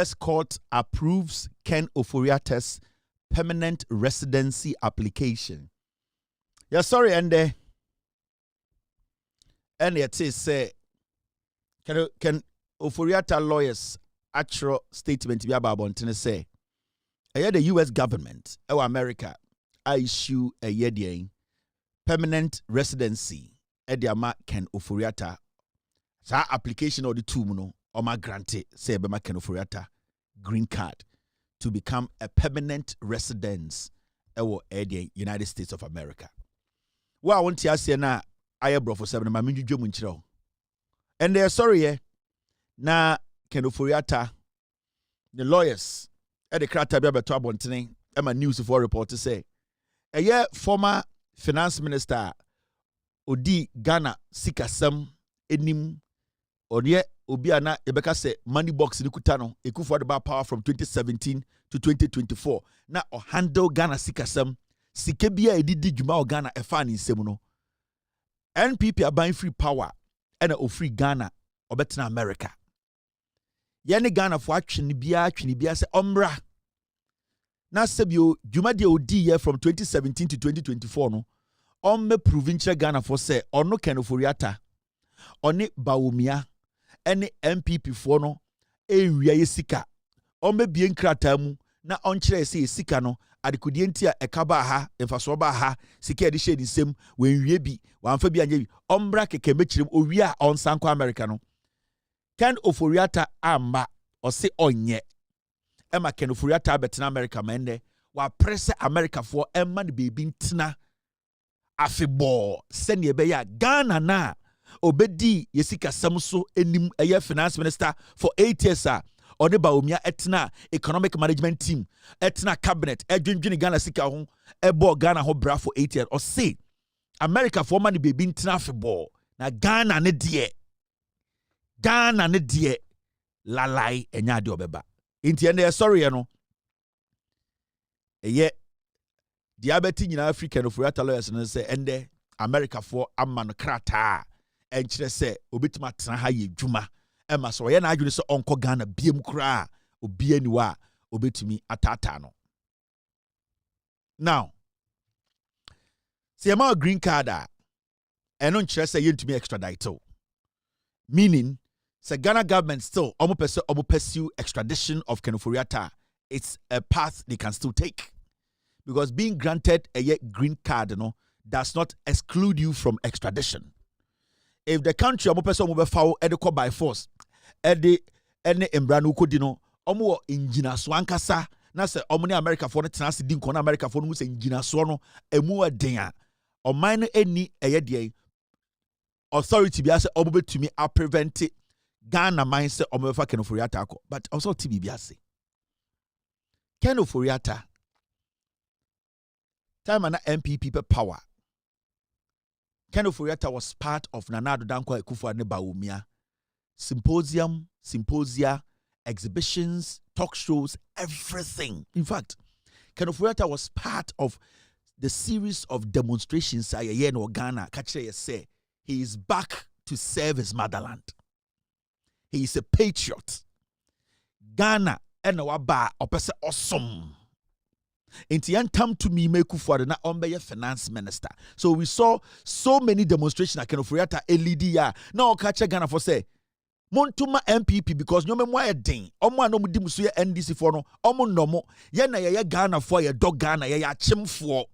U.S. court approves Ken Ofori-Atta's permanent residency application. Yeah, sorry, and it is say can Ofori-Atta lawyers actual statement be about Bontene say the U.S. government or America issue a year permanent residency Ediama Ken Ofori-Atta. So application or the two or my grante say Bema Ken Ofori-Atta green card to become a permanent residence in the United States of America. Well, I want to ask you now, I bro for 7 minutes. And they're sorry, na Ken Ofori-Atta, the lawyers at the Krata Baba Tobontene, and my news for report to say, a year former finance minister Odi Ghana Sikasam Enim Odie Obiana Ebeka say money box in Kutano, Ekufu the power from 2017 to 2024. Now handle Ghana Sikasam Sikebia Edidi Juma Ghana Efan in Semuno. NPP are buying free power and a free Ghana or better America. Yene Ghana for action Nibia say Ombra. Now Sebio Juma de Odi from 2017 to 2024 no. Me provincial Ghana for say or no Ken Ofori-Atta or ne Bawumia any MPP for no area sika me bien kratamu na onchire say sika no adekudientia ekaba ha emfaso ba ha sika de shade sem wen wie bi wanfa bi anya bi ombra keke mechirim owie a onsanko America no Ken Ofori-Atta amba o se onye ema Ken Ofori-Atta betena America mende wa press America for emma de baby ntina afebo sene be ya Ghana na obedi yesika samso enim eye finance minister for 8 years or the Bawumia etna economic management team etna cabinet edwindwini Ghana sika ho ebo Ghana ho bra for 8 years or say America for money baby ntina afebo na Ghana ne de lalai enya de obeba inti ene sorry no eye diabeti nyina African Ofori-Atta lawyers no say ende America for amman krata enchire say obetima tena ha ye dwuma ema so ye na adwene so onko Ghana biem kura obi aniwa obetumi atata no. Now see ama green card eno nchire say yentumi extradite, meaning say Ghana government still omo pursue extradition of Ken Ofori-Atta. It's a path they can still take. Because being granted a green card does not exclude you from extradition. If the country omo person will be foul edeko by force, any embranu kodino omo injina swankasa na se omo ne America for tenase din kona America for no se injina so no emu aden o man no eni eye authority bia se omo betumi a prevent Ghana man se omo befa Ken Ofori-Atta akọ, but also TB bia se Ken Ofori-Atta time and MPP power. Ken Ofori-Atta was part of Nana Addo Dankwa Akufo-Addo ne Bawumia symposia, exhibitions, talk shows, everything. In fact, Ken Ofori-Atta was part of the series of demonstrations in Ghana. Say he is back to serve his motherland. He is a patriot. Ghana and waba opese awesome. Inti come to me make for na ombe finance minister. So we saw so many demonstrations at Ken Ofori-Atta LDR. Now catch Ghana for say Montuma MPP because no me mo edin. Omo anomu di muso ye NDC for no. Omo nomo. Ye na ye Ghana for ye dog Ghana ye chimfo.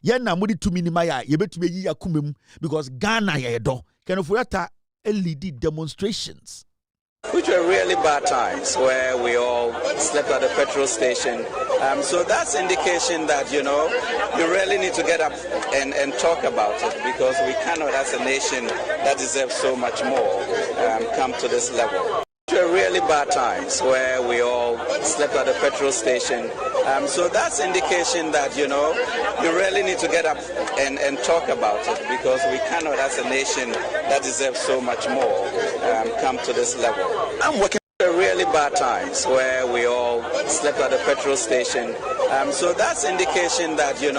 Ye na mudi to minima ya ye betumi yi yakumem because Ghana ye do. Ken Ofori-Atta LED demonstrations. Which were really bad times where we all slept at the petrol station. So that's indication that, you really need to get up and talk about it because we cannot, as a nation that deserves so much more, come to this level. Which were really bad times where we all slept at the petrol station. So that's indication that, you really need to get up and talk about it because we cannot, as a nation that deserves so much more, come to this level. I'm working for really bad times where we all slept at the petrol station. So that's indication that, you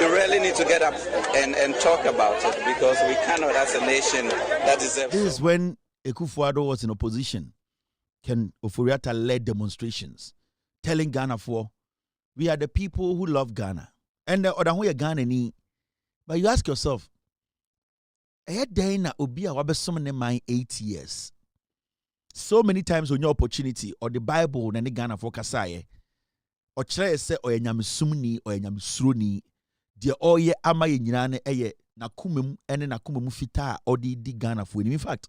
really need to get up and talk about it because we cannot, as a nation that deserves. This is when Akufo-Addo was in opposition. Ken Ofori-Atta led demonstrations telling Ghana we are the people who love Ghana. And the other way Ghana ni. But you ask yourself, day na obi a wabesom ne man 8 years. So many times on your opportunity or the Bible na ne Ghana for kasaye. Or chere se o enyamesumni o enyamesroni de oye ama ye nyina ne eye nakumem ene nakumem fita odi di Ghana for. In fact,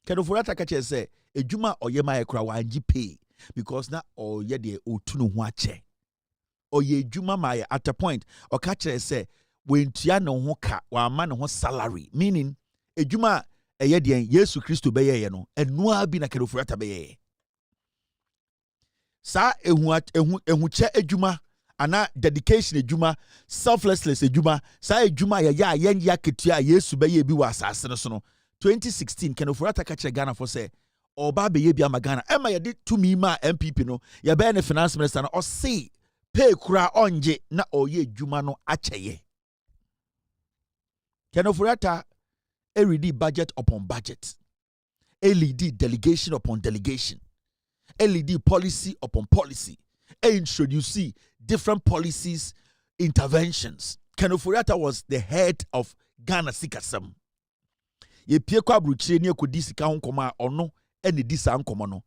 Ken Ofori-Atta ka chere se ejuma oye ma ekra wanji pay because na oye de otunu ho ache. Oye ejuma ma at a point o ka chere se wentua no ho ka wa ma no ho salary, meaning ejuma eye de Yesu Kristo beye no enua bi na Ken Ofori-Atta beye. Sa ehuche ejuma ana dedication ejuma selflessness ejuma sa ejuma ya yenya ketua Yesu beye bi wa asase no so no 2016 Ken Ofori-Atta ka kire Ghana for say oba beye bi ama Ghana ema ye de tumi ma MPP no ye be ne finance minister no o say pay kura onje na oye ejuma no acheye. Ken Ofori-Atta ready budget upon budget, LED delegation upon delegation, LED policy upon policy, introduce different policies, interventions. Ken Ofori-Atta was the head of Ghana Sikasem. Ye pie kwa bruchire ni ekodi sika ho nkoma ono ene di sa nkoma no.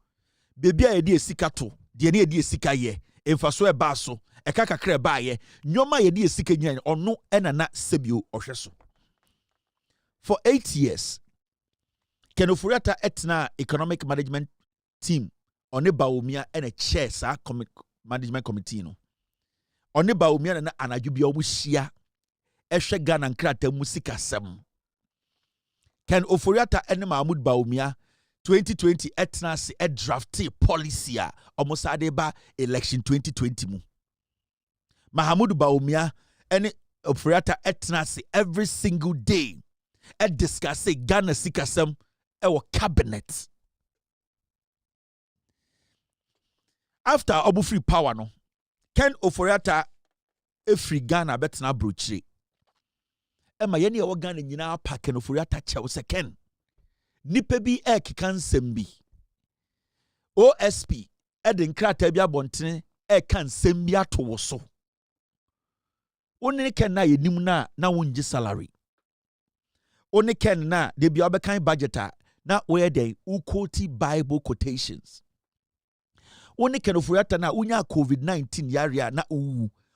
Bebi a ye di sika to, de ne ye di sika ye, emfaso e ba so, e ka kakra ba ye, nyoma ye di sika nyina ono ena na sebio ohweso. For 8 years, Ken Ofori-Atta etna economic management team Oni Bawumia and a chair sa management committee no. Oni Bawumia na anadwubi omu hia ehwe Ghana nkrata musika sem. Ken Ofori-Atta and Mahmoud Bawumia 2020 etna se drafty policy a omosade ba election 2020 mu. Mahmoud Bawumia and Ofori-Atta etna se every single day discuss Ghana sikasem ewo cabinet. After Obu free power no, Ken Ofori-Atta free Ghana betna brochire. Ema ye ne wo Ghana nyina pa Ken Ofori-Atta chew se Ken. Nipa bi keka nsem bi. OSP den krata bi abontene ka nsem bi ato wo so. Woni Ken na yenim na wonji salary. Woni Ken na de bi obekan budget na we dey ukoti Bible quotations. Only Ken Ofori-Atta na unya COVID-19 yarea na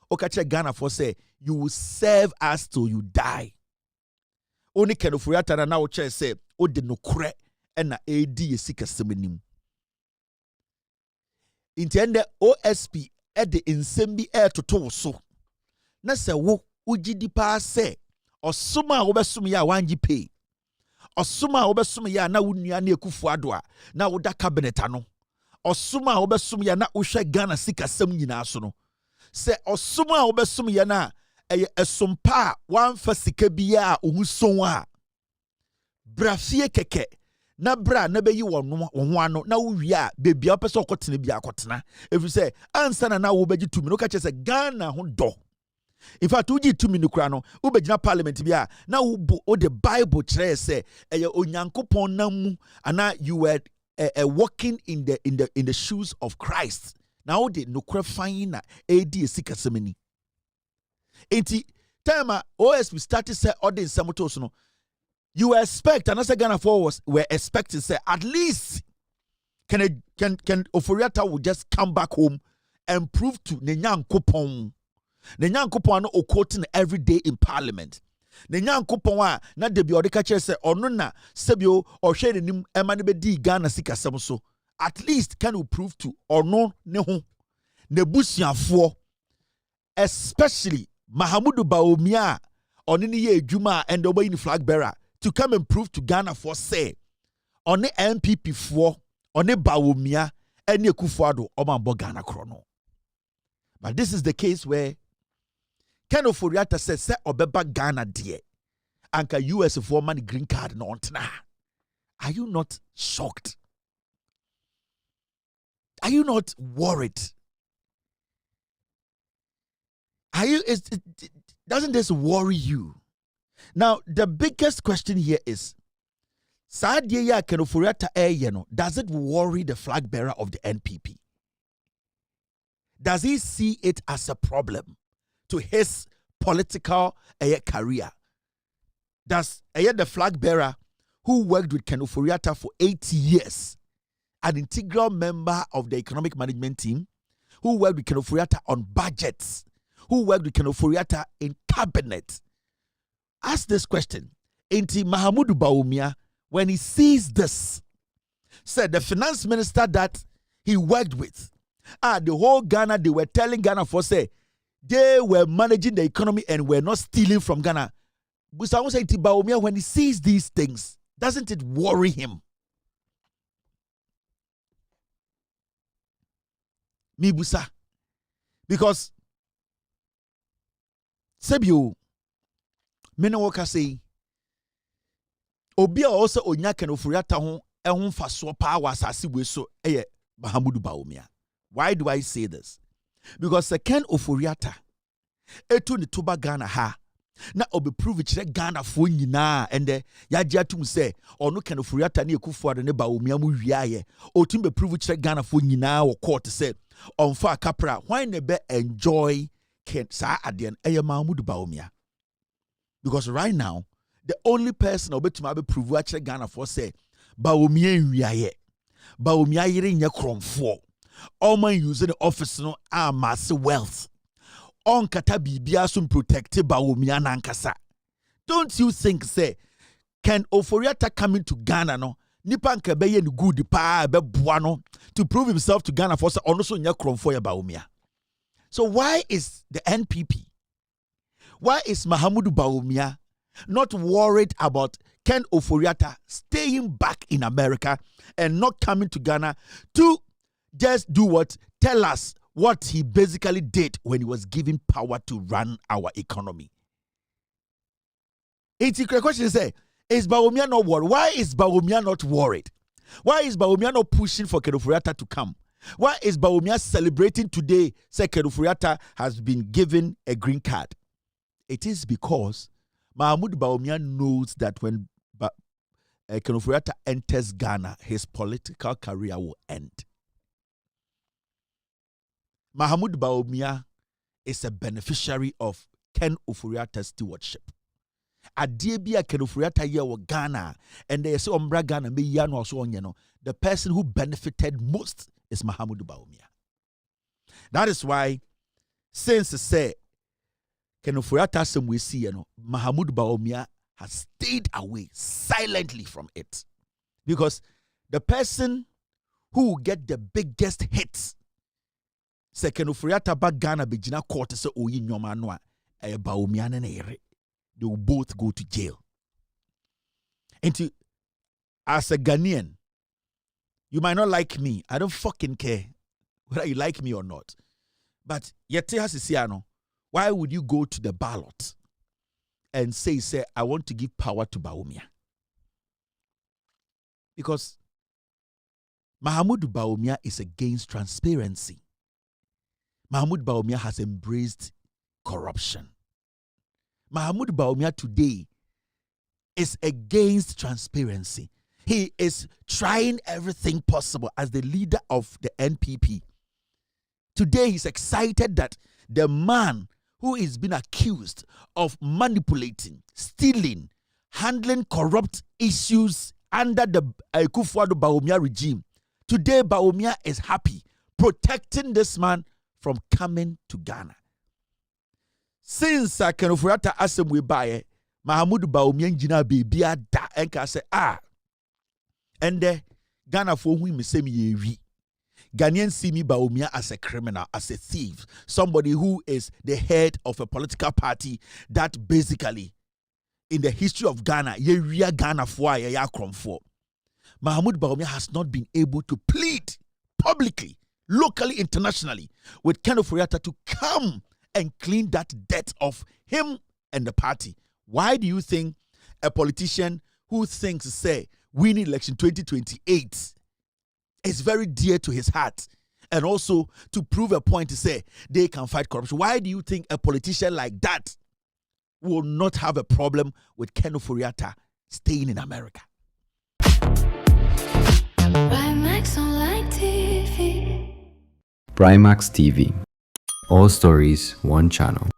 okache Ghana for say you will serve us till you die. Only Ken Ofori-Atta na oche say o de no kure na AD yesika semenim. Intende OSP de insembi toto so. Na se wo ugidi pa say osuma obesum ya wanji pay. Osuma obesum ya na wunua na Ekufuado na wo da cabinet ano. Osuma obesum ya na uhwe Ghana sikasem nyina so no se osuma obesum ya na esompa wanfa sika bia ohuson a brafie keke na bra na beyi wono ho ano na wuwie a bebia opese okotene bia akotena efi se ansa na wo beji tumi no ka che se Ghana ho do. In fact uji tumi no kura no wo begina parliament bia na wo the Bible kire se onyankopon namu ana you were walking in the shoes of Christ. Now they no fine AD sikasemeni. Enti time OSP started say ordin samotos no. You expect and as a Ghana forwards were expecting say at least can Ofori-Atta will just come back home and prove to Nenyankopon. Nenyankopon no quoting every day in parliament. Nenyankopon a na debi odeka kire se ono na sebio ohwe nenim ema ne bedi Ghana sikasem so at least can you prove to ono ne ho nebusuafo especially Mahamudu Bawumia oni ne ye adwuma and obayi ni flag bearer to come and prove to Ghana for say oni MPP for oni Bawumia ene Ekufuado omambo Ghana krono. But this is the case where Ken Ofori-Atta says, "Say obeba Ghana dear, anka US for money green card no ontna." Are you not shocked? Are you not worried? Are you? Doesn't this worry you? Now the biggest question here is: Sadia ya Ken Ofori-Atta does it worry the flag bearer of the NPP? Does he see it as a problem to his political career? Does the flag bearer who worked with Ken Ofori-Atta for 80 years, an integral member of the economic management team, who worked with Ken Ofori-Atta on budgets, who worked with Ken Ofori-Atta in cabinet, ask this question. Inti Mahamudu Bawumia, when he sees this, said the finance minister that he worked with, the whole Ghana, they were telling Ghana for say, they were managing the economy and were not stealing from Ghana. Busa say Inti Bawumia, when he sees these things, doesn't it worry him? Me busa. Because Sebio Menawaka say Obia also onya Ken Ofori-Atta ho ehun faso pa wa asase we so Mahamudu Bawumia. Why do I say this? Because Ken Ofori-Atta etu ne toba Ghana ha na obe prove kire Ghana fo nyina ende yaje atum se ono Ken Ofori-Atta ne Ekufuado ne Bawumia mu wiaye otum be prove kire Ghana fo nyina wo court se onfa kapra why ne be enjoy Ken sa aden Mahamudu Bawumia. Because right now the only person obetuma be prove kire Ghana for say Bawumia wiaye Bawumia yire nya kromfo all man using the office no mass wealth on kata bibia so protected Bawumia nankasa. Don't you think say Ken Ofori-Atta coming to Ghana no nipa nka be ye ni good pa be boa no to prove himself to Ghana for say ono so nya kromfo ya Bawumia. So why is the NPP, why is Mahamudu Bawumia not worried about Ken Ofori-Atta staying back in America and not coming to Ghana to just do what? Tell us what he basically did when he was given power to run our economy. It's a question to say, is Bawumia not worried? Why is Bawumia not worried? Why is Bawumia not pushing for Ken Ofori-Atta to come? Why is Bawumia celebrating today, say Ken Ofori-Atta has been given a green card? It is because Mahamudu Bawumia knows that when Ken Ofori-Atta enters Ghana, his political career will end. Mahamudu Bawumia is a beneficiary of Ken Ofori-Atta's stewardship. Adebia Ken Ofori-Atta ye wo Ghana, and they say Ombra Ghana me ya no so onye. The person who benefited most is Mahamudu Bawumia. That is why, since say Ken Ofori-Atta some we see, Mahamudu Bawumia has stayed away silently from it, because the person who will get the biggest hits, say Ken Ofori-Atta ba Ghana begina court say oyi nyoma no a Bawumia ne ere, they will both go to jail. And as a Ghanaian, you might not like me. I don't fucking care whether you like me or not. But yet has to say, why would you go to the ballot and say, I want to give power to Bawumia? Because Mahamudu Bawumia is against transparency. Mahamudu Bawumia has embraced corruption. Mahamudu Bawumia today is against transparency. He is trying everything possible as the leader of the NPP. Today he's excited that the man who is being accused of manipulating, stealing, handling corrupt issues under the Ekufuado Bawumia regime, today Bawumia is happy protecting this man from coming to Ghana. Since Ken Ofori-Atta asem we buy Mahamudu Bawumia njina bebia da enka say and Ghana for whom me say me yewi. Ghanaians see me Bawumia as a criminal, as a thief, somebody who is the head of a political party that basically in the history of Ghana, yeria Ghana for ya kromfo. Mahamudu Bawumia has not been able to plead publicly, locally, internationally with Ken Ofori-Atta to come and clean that debt of him and the party. Why do you think a politician who thinks, say, winning election 2028 is very dear to his heart, and also to prove a point to say they can fight corruption? Why do you think a politician like that will not have a problem with Ken Ofori-Atta staying in America? Primax Online TV. Primax TV. All stories, one channel.